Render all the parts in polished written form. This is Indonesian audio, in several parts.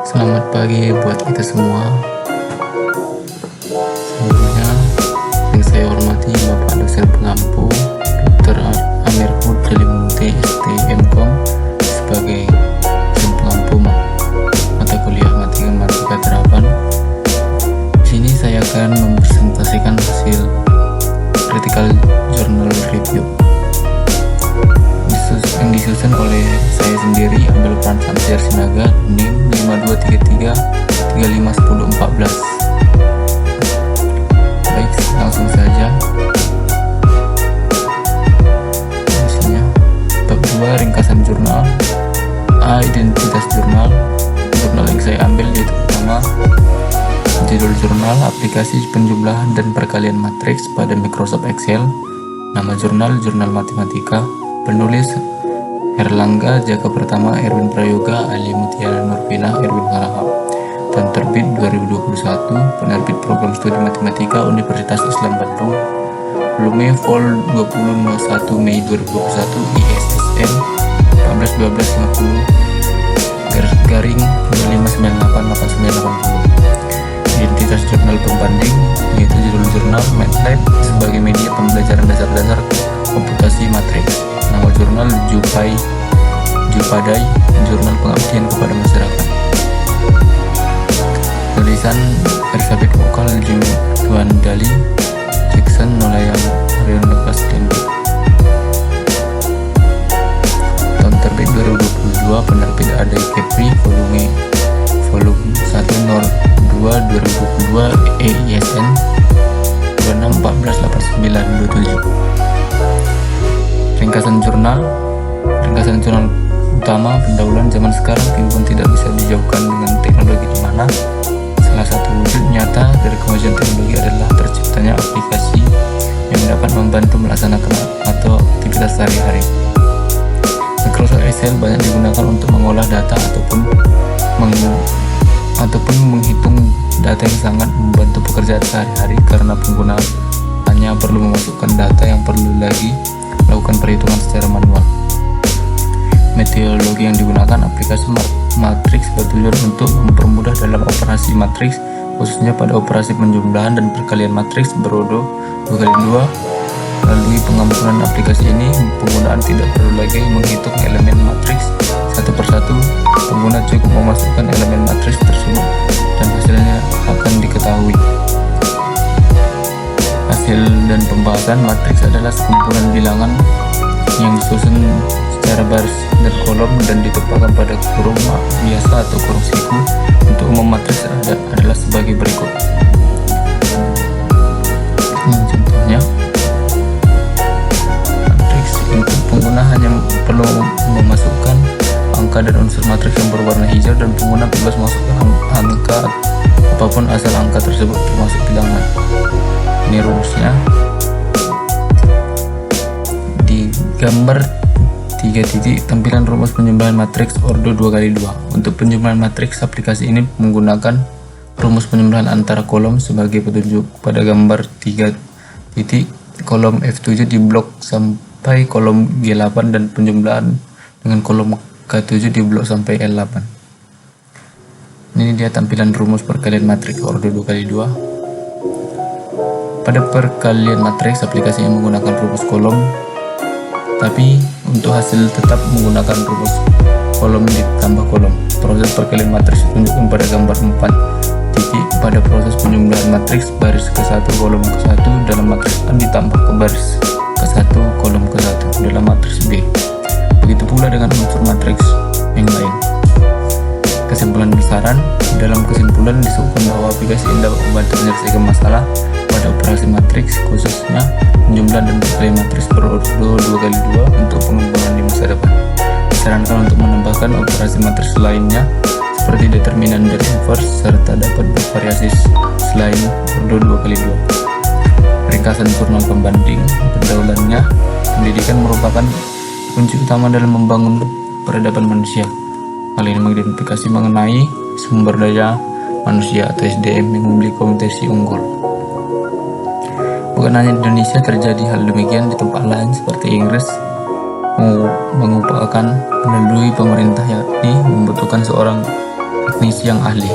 Selamat pagi buat kita semua. Sebelumnya yang saya hormati Bapak dosen pengampu Dr. Amir Hud Jalimunte STMkom sebagai dosen pengampu mata kuliah matematika terapan. Di sini saya akan mempresentasikan hasil critical journal review yang disusun oleh saya sendiri, Abel Pran Samsiar Sinaga, NIM 5233351014. Baik, langsung saja. Misalnya, bab 2 ringkasan jurnal. A. Identitas jurnal. Jurnal yang saya ambil yaitu pertama judul jurnal, aplikasi penjumlahan dan perkalian matriks pada Microsoft Excel. Nama jurnal, jurnal matematika. Penulis Erlangga, Jaka Pertama, Erwin Prayoga, Ali Mutiara Nurvina, Erwin Harahap. Tahun terbit 2021, penerbit program studi matematika Universitas Islam Bandung. Volume Vol 2001 Mei 2021, ISSN 141250 garing 25988980. Identitas jurnal pembanding yaitu judul jurnal MATLAB sebagai media pembelajaran dasar-dasar komputasi matriks. Nama jurnal Jupadai, jurnal pengabdian kepada masyarakat. Tulisan Elizabeth Vokal, Juan Dali, Jackson, Nolayang, Arion Lepas, Dendi. Tahun terbit 2022, penerbit Adai Kepri, volume 1 Nor 2 2022, EISN 26148927. Ringkasan jurnal utama. Pendahuluan zaman sekarang pun tidak bisa dijauhkan dengan teknologi, di mana salah satu wujud nyata dari kemajuan teknologi adalah terciptanya aplikasi yang dapat membantu melaksanakan atau aktivitas sehari-hari. Microsoft Excel banyak digunakan untuk mengolah data ataupun menghitung data yang sangat membantu pekerjaan sehari-hari, karena pengguna hanya perlu memasukkan data yang perlu lagi melakukan perhitungan secara manual. Metodologi yang digunakan, aplikasi matriks bertujuan untuk mempermudah dalam operasi matriks, khususnya pada operasi penjumlahan dan perkalian matriks berodo 2x2. Melalui pengampunan aplikasi ini, penggunaan tidak perlu lagi menghitung elemen matriks satu persatu. Pengguna cukup memasukkan elemen matriks tersebut dan hasilnya akan diketahui. Hasil dan pembahasan matriks adalah sekumpulan bilangan yang disusun secara baris dan kolom dan ditempatkan pada kurung biasa atau kurung siku. Untuk umum matriks adalah sebagai berikut. Contohnya, matriks input, pengguna hanya perlu memasukkan angka dan unsur matriks yang berwarna hijau, dan pengguna bebas masukkan angka apapun asal angka tersebut termasuk bilangan. Ini rumusnya. Di gambar 3 titik, tampilan rumus penjumlahan matriks ordo 2x2. Untuk penjumlahan matriks, aplikasi ini menggunakan rumus penjumlahan antara kolom sebagai petunjuk. Pada gambar 3 titik, kolom F7 di blok sampai kolom G8 dan penjumlahan dengan kolom K7 di blok sampai L8. Ini dia tampilan rumus perkalian matriks ordo 2x2. Pada perkalian matriks, aplikasi ini menggunakan rumus kolom, tapi untuk hasil tetap menggunakan rumus kolom ditambah kolom. Proses perkalian matriks ditunjukkan pada gambar 4 titik. Pada proses penjumlahan matriks, baris ke-1 kolom ke-1 dalam matriks A ditambah ke baris ke-1 kolom ke-1 dalam matriks B. Begitu pula dengan unsur matriks yang lain. Kesimpulan besaran. Dalam kesimpulan disebutkan bahwa aplikasi ini dapat membantu menyelesaikan masalah pada operasi matriks, khususnya penjumlahan dan perkalian matriks berordo 2x2 untuk pengembangan di masa depan. Disarankan untuk menambahkan operasi matriks lainnya seperti determinan dan inverse, serta dapat bervariasi selain ordo 2x2. Ringkasan jurnal pembanding. Pendahuluannya, pendidikan merupakan kunci utama dalam membangun peradaban manusia. Hal ini mengidentifikasi mengenai sumber daya manusia atau SDM yang memiliki kompetensi unggul. Bukan hanya di Indonesia terjadi hal demikian, di tempat lain seperti Inggris, mengupayakan melalui pemerintah, yakni membutuhkan seorang teknisi yang ahli.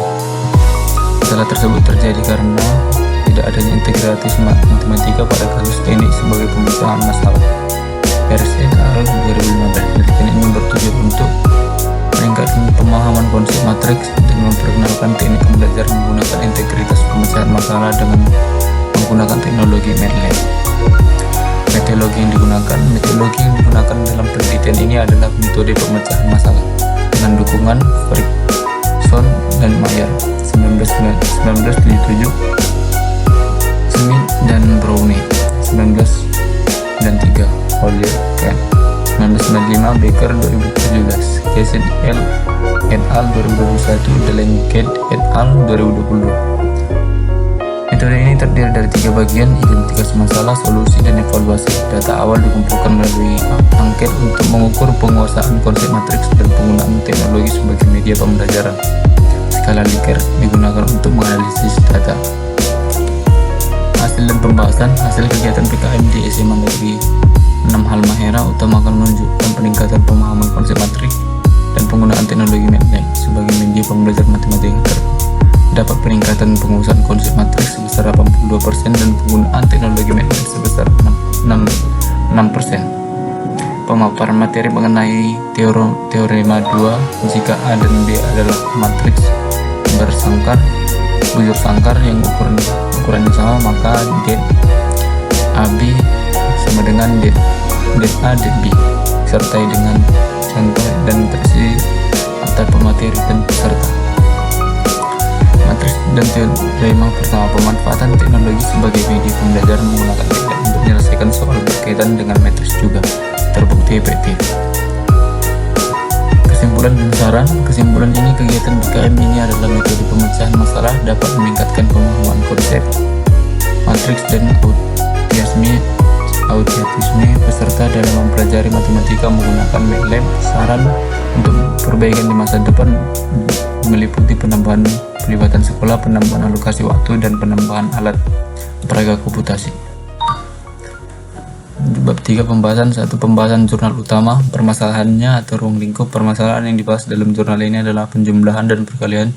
Masalah tersebut terjadi karena tidak adanya integratis matematika pada kasus teknik sebagai pemecahan masalah. Harris et al. 2015. Penelitian ini bertujuan untuk meningkatkan pemahaman konsep matriks dan memperkenalkan teknik pembelajaran menggunakan integritas pemecahan masalah dengan menggunakan teknologi MATLAB. Metodologi yang digunakan dalam penelitian ini adalah metode pemecahan masalah dengan dukungan Frickson dan Mayer 1977, Smith dan Browne 1993, Collier 1995, Becker 2017, Casey et al. 2021, Delencke et al. 2020. Metode ini terdiri dari 3 bagian: identifikasi masalah, solusi, dan evaluasi. Data awal dikumpulkan melalui angket untuk mengukur penguasaan konsep matriks dan penggunaan teknologi sebagai media pembelajaran. Skala Likert digunakan untuk menganalisis data. Hasil dan pembahasan. Hasil kegiatan PKM di SMA Negeri 6 Halmahera utamakan menunjukkan peningkatan pemahaman konsep matriks dan penggunaan teknologi MATLAB sebagai media pembelajaran matematika. Dapat peningkatan penguasaan konsep matriks sebesar 82% dan penggunaan teknologi MATLAB sebesar 6%. Pemaparan materi mengenai teorema 2 jika A dan B adalah matriks bujur sangkar yang ukurannya sama, maka det AB sama dengan det A det B, disertai dengan contoh dan versi antar pemateri dan peserta. Matriks dan teorema pertama. Pemanfaatan teknologi sebagai media pembelajaran menggunakan MATLAB untuk menyelesaikan soal berkaitan dengan matriks juga terbukti efektif. Kesimpulan dan saran. Kesimpulan ini, kegiatan PKM ini adalah metode pemecahan masalah dapat meningkatkan pemahaman konsep matriks dan autisme peserta dalam mempelajari matematika menggunakan MATLAB. Saran untuk perbaikan di masa depan meliputi penambahan pelibatan sekolah, penambahan alokasi waktu, dan penambahan alat peraga komputasi. Bab 3 pembahasan. 1. Pembahasan jurnal utama. Permasalahannya atau ruang lingkup permasalahan yang dibahas dalam jurnal ini adalah penjumlahan dan perkalian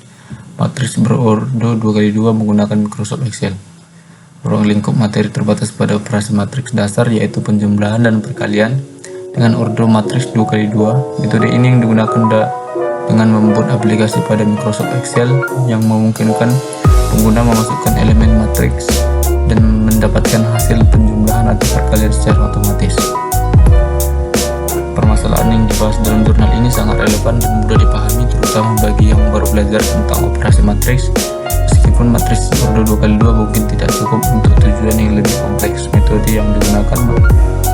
matriks berordo 2x2 menggunakan Microsoft Excel. Ruang lingkup materi terbatas pada operasi matriks dasar, yaitu penjumlahan dan perkalian dengan ordo matriks 2x2. Metode ini yang digunakan dengan membuat aplikasi pada Microsoft Excel yang memungkinkan pengguna memasukkan elemen matriks dan mendapatkan hasil penjumlahan atau perkalian secara otomatis. Permasalahan yang dibahas dalam jurnal ini sangat relevan dan mudah dipahami, terutama bagi yang baru belajar tentang operasi matriks. Meskipun matriks ordo 2x2 mungkin tidak cukup untuk tujuan yang lebih kompleks, metode yang digunakan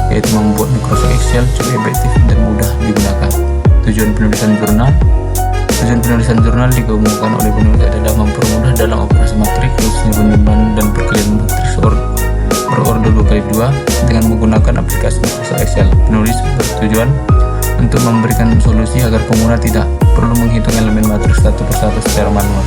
yaitu membuat Microsoft Excel cukup efektif dan mudah digunakan. Tujuan penulisan jurnal digaungkan oleh penulis adalah mempermudah dalam operasi matriks, khususnya penjumlahan dan perkalian matriks berordo 2x2 dengan menggunakan aplikasi Microsoft Excel. Penulis bertujuan untuk memberikan solusi agar pengguna tidak perlu menghitung elemen matriks satu persatu secara manual.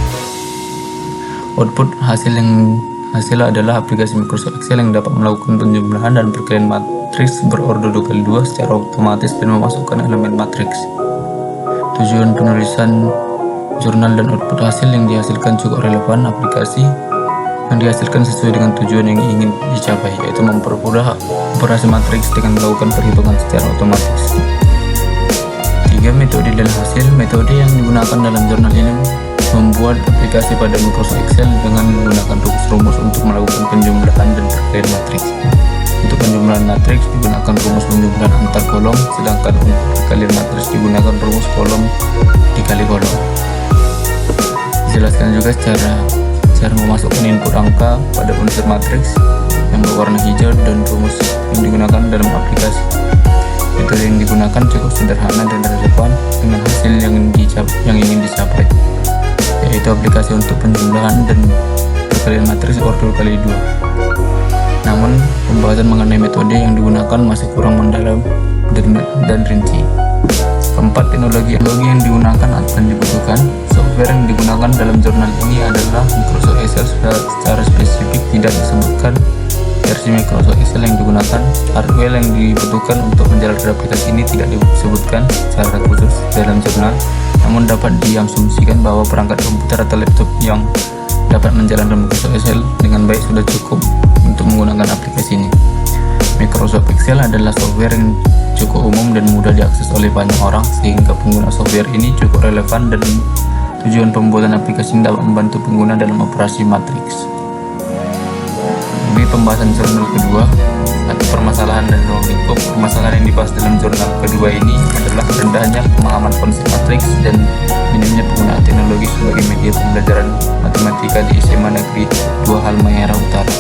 Output hasil adalah aplikasi Microsoft Excel yang dapat melakukan penjumlahan dan perkalian matriks berordo 2x2 secara otomatis dan memasukkan elemen matriks. Tujuan penulisan jurnal dan output hasil yang dihasilkan cukup relevan. Aplikasi yang dihasilkan sesuai dengan tujuan yang ingin dicapai, yaitu mempermudah operasi matriks dengan melakukan perhitungan secara otomatis. 3. Metode dan hasil. Metode yang digunakan dalam jurnal ini membuat aplikasi pada Microsoft Excel dengan menggunakan rumus-rumus untuk melakukan penjumlahan dan perkalian matriks. Untuk penjumlahan matriks digunakan rumus penjumlahan antar kolom, sedangkan untuk perkalian matriks digunakan rumus kolom dikali kolom. Dijelaskan juga cara memasukkan input angka pada unsur matriks yang berwarna hijau dan rumus yang digunakan dalam aplikasi. Metode yang digunakan cukup sederhana dan relevan dengan hasil yang ingin dicapai, yaitu aplikasi untuk penjumlahan dan perkalian matriks ordo kali 2. Namun, pembahasan mengenai metode yang digunakan masih kurang mendalam dan rinci. 4. Teknologi yang digunakan dan dibutuhkan. Software yang digunakan dalam jurnal ini adalah Microsoft Excel. Secara spesifik tidak disebutkan versi Microsoft Excel yang digunakan. Hardware yang dibutuhkan untuk menjalankan aplikasi ini tidak disebutkan secara khusus dalam jurnal, namun dapat diasumsikan bahwa perangkat komputer atau laptop yang dapat menjalankan Microsoft Excel dengan baik sudah cukup untuk menggunakan aplikasi ini. Microsoft Excel adalah software yang cukup umum dan mudah diakses oleh banyak orang, sehingga pengguna software ini cukup relevan dan tujuan pembuatan aplikasi ini dapat membantu pengguna dalam operasi matriks. Di pembahasan jurnal kedua, satu permasalahan dan ruang lingkup. Permasalahan yang dibahas dalam jurnal kedua ini adalah rendahnya pemahaman konsep matriks dan minimnya penggunaan teknologi sebagai media pembelajaran matematika di SMA Negeri 2 Halmahera Utara.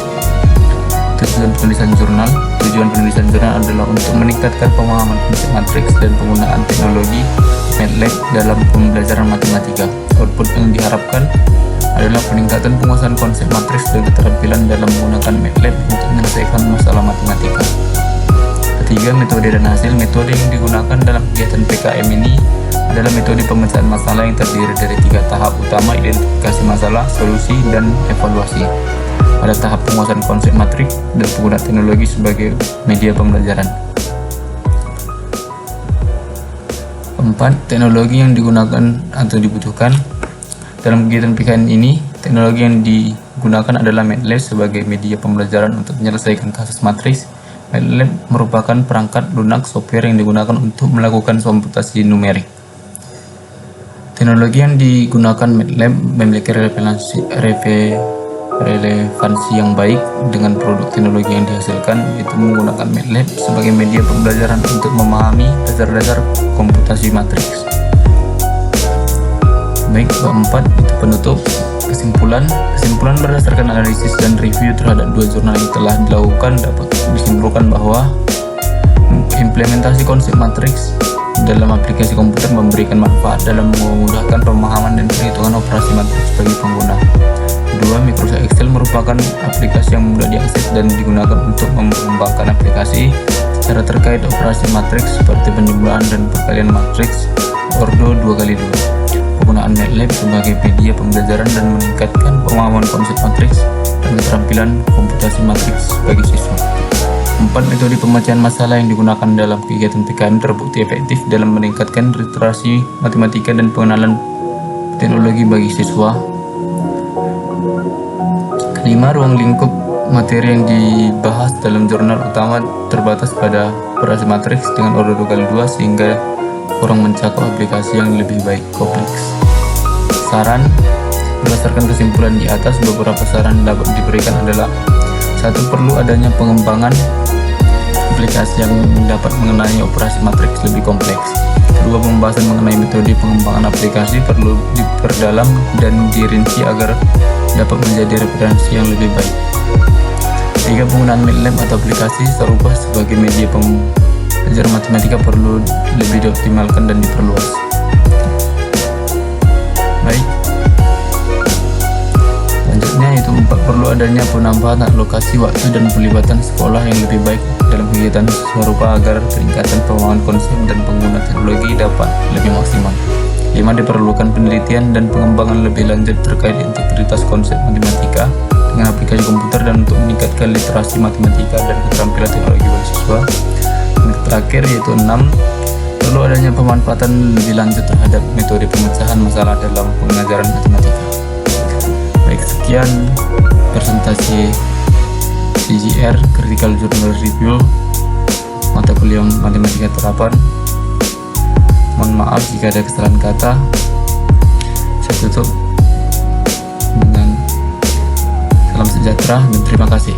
Tujuan penulisan jurnal adalah untuk meningkatkan pemahaman konsep matriks dan penggunaan teknologi MATLAB dalam pembelajaran matematika. Output yang diharapkan adalah peningkatan penguasaan konsep matriks dan keterampilan dalam menggunakan MATLAB untuk menyelesaikan masalah matematika. Ketiga, metode dan hasil. Metode yang digunakan dalam kegiatan PKM ini adalah metode pemecahan masalah yang terdiri dari 3 tahap utama: identifikasi masalah, solusi, dan evaluasi. Pada tahap penguasaan konsep matriks dan penggunaan teknologi sebagai media pembelajaran. 4. Teknologi yang digunakan atau dibutuhkan. Dalam kegiatan PKN ini, teknologi yang digunakan adalah MATLAB sebagai media pembelajaran untuk menyelesaikan kasus matriks. MATLAB merupakan perangkat lunak software yang digunakan untuk melakukan komputasi numerik. Teknologi yang digunakan MATLAB memiliki relevansi yang baik dengan produk teknologi yang dihasilkan, yaitu menggunakan MATLAB sebagai media pembelajaran untuk memahami dasar-dasar komputasi matriks. Baik, bab 4 itu penutup. Kesimpulan berdasarkan analisis dan review terhadap 2 jurnal yang telah dilakukan, dapat disimpulkan bahwa implementasi konsep matriks dalam aplikasi komputer memberikan manfaat dalam memudahkan pemahaman dan perhitungan operasi matriks bagi pengguna. 2. Microsoft Excel merupakan aplikasi yang mudah diakses dan digunakan untuk mengembangkan aplikasi secara terkait operasi matriks seperti penjumlahan dan perkalian matriks ordo 2x2. Penggunaan MATLAB sebagai media pembelajaran dan meningkatkan pemahaman konsep matriks dan keterampilan komputasi matriks bagi siswa. 4. Metode pemecahan masalah yang digunakan dalam kegiatan PKN terbukti efektif dalam meningkatkan literasi matematika dan pengenalan teknologi bagi siswa. 5. Ruang lingkup materi yang dibahas dalam jurnal utama terbatas pada operasi matriks dengan order 2x2 sehingga kurang mencakup aplikasi yang lebih baik kompleks. Saran. Berdasarkan kesimpulan di atas, beberapa saran dapat diberikan adalah: 1. Perlu adanya pengembangan aplikasi yang dapat mengenai operasi matriks lebih kompleks. 2. Pembahasan mengenai metode pengembangan aplikasi perlu diperdalam dan dirinci agar dapat menjadi referensi yang lebih baik. 3. Penggunaan MATLAB atau aplikasi serupa sebagai media pembelajaran matematika perlu lebih dioptimalkan dan diperluas. Baik. Selanjutnya itu 4. Perlu adanya penambahan alokasi waktu dan pelibatan sekolah yang lebih baik dalam kegiatan serupa agar peningkatan pemahaman konsep dan pengguna teknologi dapat lebih maksimal. 5. Diperlukan penelitian dan pengembangan lebih lanjut terkait integritas konsep matematika dengan aplikasi komputer dan untuk meningkatkan literasi matematika dan keterampilan teknologi bagi siswa. Dan terakhir yaitu 6. Perlu adanya pemanfaatan lebih lanjut terhadap metode pemecahan masalah dalam pengajaran matematika. Baik, sekian presentasi CJR Critical Journal Review mata kuliah matematika terapan. Mohon maaf jika ada kesalahan kata. Saya tutup dengan salam sejahtera dan terima kasih.